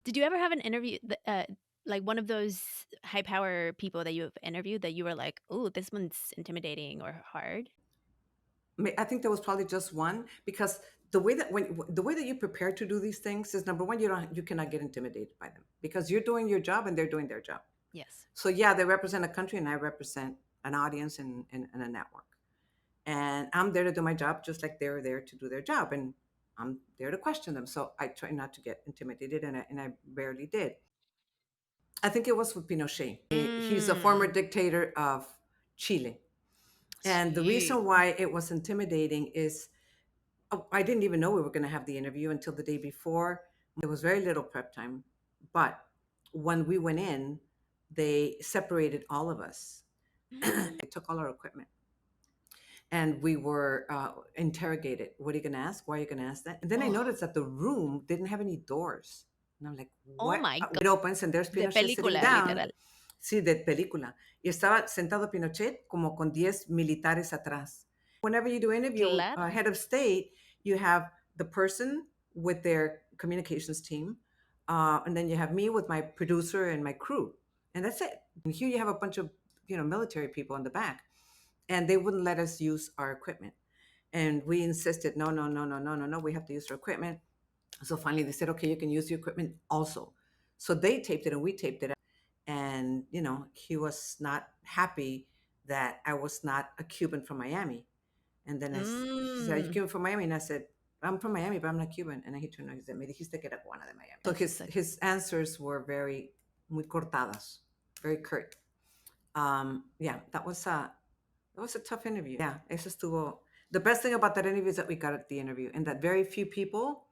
Did you ever have an interview like one of those high power people that you have interviewed that you were like, "Ooh, this one's intimidating or hard?" I think there was probably just one because the way that you prepare to do these things is number one, you cannot get intimidated by them because you're doing your job and they're doing their job. Yes. So yeah, they represent a country and I represent an audience and a network. And I'm there to do my job just like they're there to do their job. And I'm there to question them. So I try not to get intimidated and I rarely did. I think it was with Pinochet. He's a former Mm. dictator of Chile. And the Sí. reason why it was intimidating is I didn't even know we were going to have the interview until the day before. There was very little prep time. But when we went in, they separated all of us. They took all our equipment and we were interrogated. What are you going to ask? Why are you going to ask that? And then I Oh, noticed that the room didn't have any doors. And I'm like, oh what? my god, It opens and there's de Pinochet sitting película, down. literal. Sí, de película. Y estaba sentado Pinochet como con 10 militares atrás. Whenever you do interview Claro. head of state, you have the person with their communications team, and then you have me with my producer and my crew, and that's it. And here you have a bunch of military people in the back, and they wouldn't let us use our equipment, and we insisted, no, no, no, no, no, no, no, we have to use our equipment. So finally, they said, okay, you can use your equipment also. So they taped it and we taped it, and he was not happy that I was not a Cuban from Miami. And then he said, "Are you Mm. Cuban from Miami?" And I said, "I'm from Miami, but I'm not Cuban." And then he turned around and he said, "Me dijiste que era cubana de Miami." So his Exacto. his answers were very muy cortadas, very curt. Yeah, that was a tough interview. Yeah, eso estuvo. The best thing about that interview is that we got at the interview, and that very few people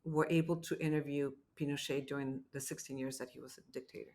were able to interview Pinochet during the 16 years that he was a dictator.